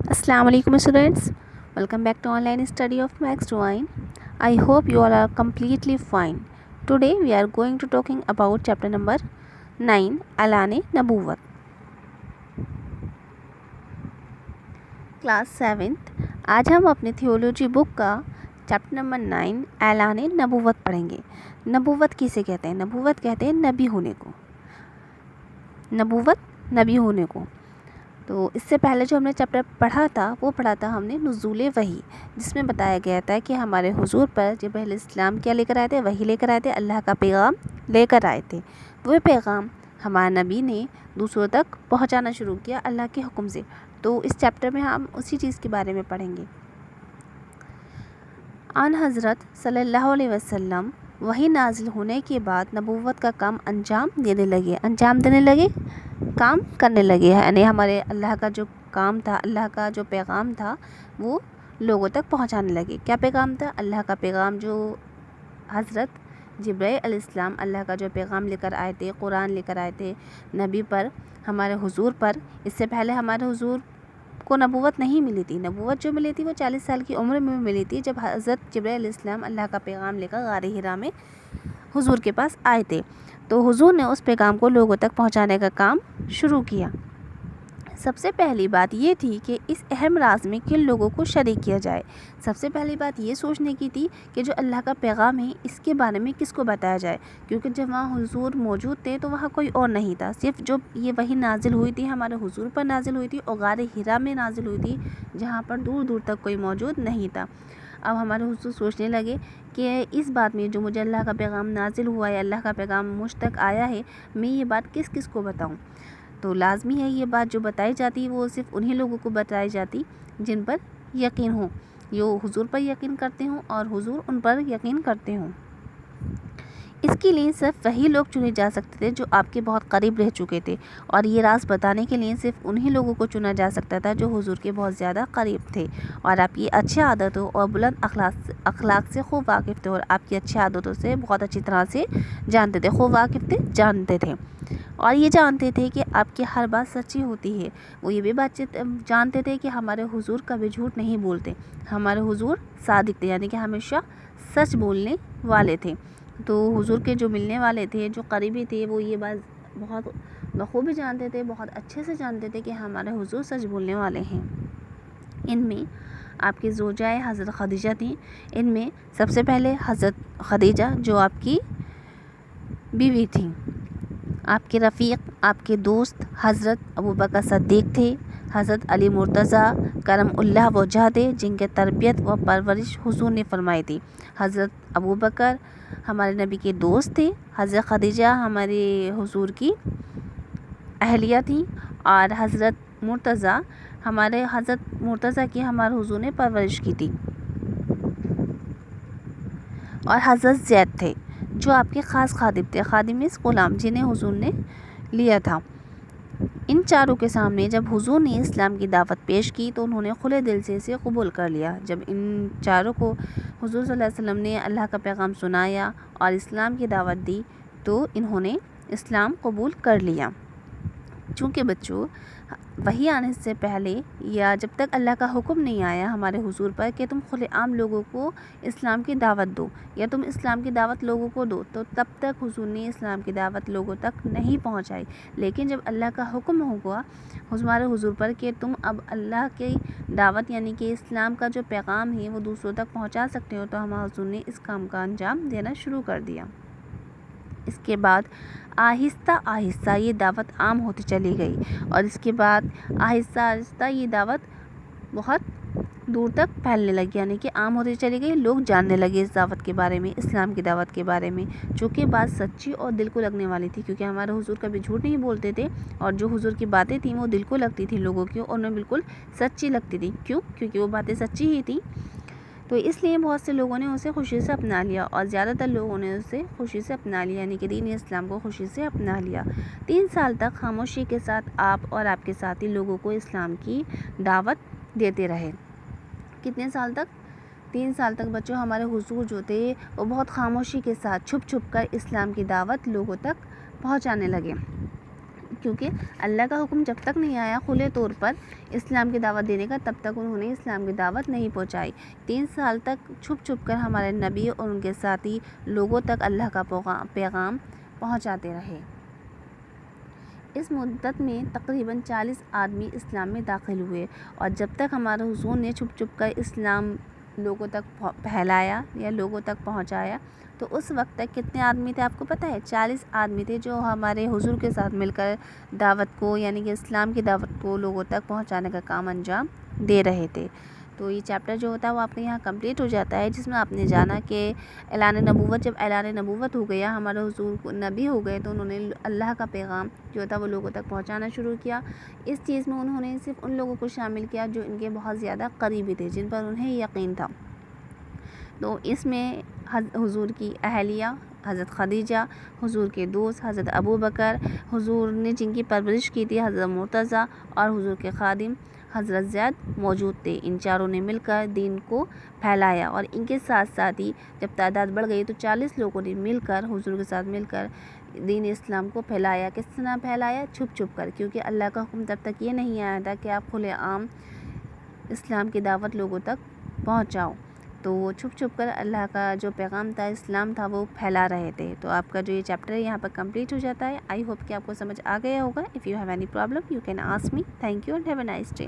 Assalamu alaikum students. Welcome back to online study of Max Divine. I hope you all are completely fine. Today we are going to talking about chapter number 9 Alane Nabuwat. Class 7th. आज हम अपने theology book का chapter number 9 ऐलान नबूवत पढ़ेंगे। नबूवत किसे कहते हैं? नबूवत कहते हैं नबी होने को। नबूवत नबी होने को। तो इससे पहले जो हमने चैप्टर पढ़ा था वो पढ़ा था हमने नुज़ूल वही, जिसमें बताया गया था कि हमारे हुजूर पर जिब्रील इस्लाम क्या लेकर आए थे? वही लेकर आए थे, अल्लाह का पैगाम लेकर आए थे। वो पैगाम हमारे नबी ने दूसरों तक पहुंचाना शुरू किया अल्लाह के हुक्म से। तो इस चैप्टर में हम उसी चीज़ के बारे में पढ़ेंगे। आन हज़रत सल्लल्लाहु अलैहि वसल्लम वही नाजिल होने के बाद नबूवत का काम अंजाम देने लगे, काम करने लगे। यानी हमारे अल्लाह का जो काम था, अल्लाह का जो पैगाम था वो लोगों तक पहुंचाने लगे। क्या पैगाम था? अल्लाह का पैगाम जो हज़रत जिब्रील अलैहिस्सलाम अल्लाह का जो पैगाम लेकर आए थे, कुरान लेकर आए थे नबी पर, हमारे हुजूर पर। इससे पहले हमारे हुजूर को नबूवत नहीं मिली थी। नबूवत जो मिली थी वो 40 साल की उम्र में मिली थी, जब हज़रत जिब्रील अलैहिस्सलाम अल्लाह का पैगाम लेकर गार हिरा में हुजूर के पास आए थे। तो हुजूर ने उस पैगाम को लोगों तक पहुंचाने का काम शुरू किया। सबसे पहली बात ये थी कि इस अहम राज में किन लोगों को शरीक किया जाए। सबसे पहली बात ये सोचने की थी कि जो अल्लाह का पैगाम है इसके बारे में किसको बताया जाए, क्योंकि जब वहाँ हुजूर मौजूद थे तो वहाँ कोई और नहीं था। सिर्फ जो ये वही नाजिल हुई थी हमारे हुजूर पर नाजिल हुई थी और गार हिरा में नाजिल हुई थी, जहाँ पर दूर दूर तक कोई मौजूद नहीं था। अब हमारे हुजूर सोचने लगे कि इस बात में जो मुझे अल्लाह का पैगाम नाजिल हुआ है, अल्लाह का पैगाम मुझ तक आया है, मैं ये बात किस किस को बताऊँ। तो लाजमी है ये बात जो बताई जाती वो सिर्फ उन्हीं लोगों को बताई जाती जिन पर यकीन हो, जो हुजूर पर यकीन करते हों और हुजूर उन पर यकीन करते हों। इसके लिए सिर्फ वही लोग चुने जा सकते थे जो आपके बहुत करीब रह चुके थे, और ये राज बताने के लिए सिर्फ उन्हीं लोगों को चुना जा सकता था जो हुजूर के बहुत ज़्यादा करीब थे और आपकी अच्छी आदतों और बुलंद अखलाक से खूब वाकिफ़ थे, और आपकी अच्छी आदतों से बहुत अच्छी तरह से जानते थे, खूब वाकिफ़ थे, जानते थे, और ये जानते थे कि आपकी हर बात सच्ची होती है। वो ये भी बातचीत जानते थे कि हमारे हुजूर कभी झूठ नहीं बोलते, हमारे हुजूर सादिक थे, यानी कि हमेशा सच बोलने वाले थे। तो हुजूर के जो मिलने वाले थे, जो करीबी थे, वो ये बात बहुत बखूबी जानते थे, बहुत अच्छे से जानते थे कि हमारे हुजूर सच बोलने वाले हैं। इनमें आपकी ज़ौजाए हज़रत खदीजा थी। इनमें सबसे पहले हज़रत खदीजा जो आपकी बीवी थी। आपके रफ़ीक, आपके दोस्त हज़रत अबू बकर सद्दीक़ थे। हज़रत अली मुर्तज़ा करमुल्लाह वजह थे, जिनके तरबियत व परवरिश हुजूर ने फरमाई थी। हज़रत अबू बकर हमारे नबी के दोस्त थे, हज़रत खदीजा हमारे हुजूर की अहलिया थी, और हज़रत मुर्तज़ा की हमारे हुजूर ने परवरिश की थी। और हज़रत ज़ैद थे जो आपके ख़ास खादिम थे, खादिम ग़ुलाम, जिन्हें हुजूर ने लिया था। इन चारों के सामने जब हुजूर ने इस्लाम की दावत पेश की तो उन्होंने खुले दिल से इसे कबूल कर लिया। जब इन चारों को हुजूर सल्लल्लाहु अलैहि वसल्लम ने अल्लाह का पैगाम सुनाया और इस्लाम की दावत दी तो इन्होंने इस्लाम कबूल कर लिया। चूँकि बच्चों वही आने से पहले या जब तक अल्लाह का हुक्म नहीं आया हमारे हुजूर पर कि तुम खुलेआम लोगों को इस्लाम की दावत दो या तुम इस्लाम की दावत लोगों को दो, तो तब तक हुजूर ने इस्लाम की दावत लोगों तक नहीं पहुंचाई। लेकिन जब अल्लाह का हुक्म हुआ हमारे हुजूर पर कि तुम अब अल्लाह की दावत यानी कि इस्लाम का जो पैगाम है वो दूसरों तक पहुँचा सकते हो, तो हमारे हुजूर ने इस काम का अंजाम देना शुरू कर दिया। इसके बाद आहिस्ता आहिस्ता ये दावत आम होती चली गई, और इसके बाद आहिस्ता आहिस्ता ये दावत बहुत दूर तक फैलने लगी, यानी कि आम होती चली गई। लोग जानने लगे इस दावत के बारे में, इस्लाम की दावत के बारे में, चूँकि बात सच्ची और दिल को लगने वाली थी, क्योंकि हमारे हुजूर कभी झूठ नहीं बोलते थे, और जो हुजूर की बातें थीं वो दिल को लगती थी लोगों की, और उन्हें बिल्कुल सच्ची लगती थी। क्यों? क्योंकि वो बातें सच्ची ही थी। तो इसलिए बहुत से लोगों ने उसे खुशी से अपना लिया, और ज़्यादातर लोगों ने उसे खुशी से अपना लिया, यानी कि दीन इस्लाम को खुशी से अपना लिया। 3 साल तक खामोशी के साथ आप और आपके साथी लोगों को इस्लाम की दावत देते रहे। कितने साल तक? 3 साल तक बच्चों हमारे हुजूर जो थे वो बहुत खामोशी के साथ छुप छुप कर इस्लाम की दावत लोगों तक पहुँचाने लगे। کیونکہ اللہ کا حکم جب تک نہیں آیا کھلے طور پر اسلام کی دعوت دینے کا، تب تک انہوں نے اسلام کی دعوت نہیں پہنچائی۔ 3 سال تک چھپ چھپ کر ہمارے نبی اور ان کے ساتھی لوگوں تک اللہ کا پیغام پہنچاتے رہے۔ اس مدت میں تقریباً 40 آدمی اسلام میں داخل ہوئے، اور جب تک ہمارے حضور نے چھپ چھپ کر اسلام لوگوں تک پھیلایا یا لوگوں تک پہنچایا، تو اس وقت تک کتنے آدمی تھے آپ کو پتہ ہے؟ 40 آدمی تھے جو ہمارے حضور کے ساتھ مل کر دعوت کو، یعنی کہ اسلام کی دعوت کو لوگوں تک پہنچانے کا کام انجام دے رہے تھے۔ تو یہ چیپٹر جو ہوتا ہے وہ آپ کے یہاں کمپلیٹ ہو جاتا ہے، جس میں آپ نے جانا کہ اعلان نبوت، جب اعلان نبوت ہو گیا، ہمارے حضور کو نبی ہو گئے، تو انہوں نے اللہ کا پیغام جو تھا وہ لوگوں تک پہنچانا شروع کیا۔ اس چیز میں انہوں نے صرف ان لوگوں کو شامل کیا جو ان کے بہت زیادہ قریبی تھے، جن پر انہیں یقین تھا۔ تو اس میں حضور کی اہلیہ حضرت خدیجہ، حضور کے دوست حضرت ابوبکر، حضور نے جن کی پرورش کی تھی حضرت مرتضیٰ، اور حضور کے خادم حضرت زید موجود تھے۔ ان چاروں نے مل کر دین کو پھیلایا، اور ان کے ساتھ ساتھ ہی جب تعداد بڑھ گئی تو 40 لوگوں نے مل کر حضور کے ساتھ مل کر دین اسلام کو پھیلایا۔ کس طرح پھیلایا؟ چھپ چھپ کر، کیونکہ اللہ کا حکم تب تک یہ نہیں آیا تھا کہ آپ کھلے عام اسلام کی دعوت لوگوں تک پہنچاؤ، تو وہ چھپ چھپ کر اللہ کا جو پیغام تھا، اسلام تھا، وہ پھیلا رہے تھے۔ تو آپ کا جو یہ چیپٹر ہے یہاں پر کمپلیٹ ہو جاتا ہے۔ آئی ہوپ کہ آپ کو سمجھ آ گیا ہوگا۔ If you have any problem you can ask me. Thank you and have a nice day.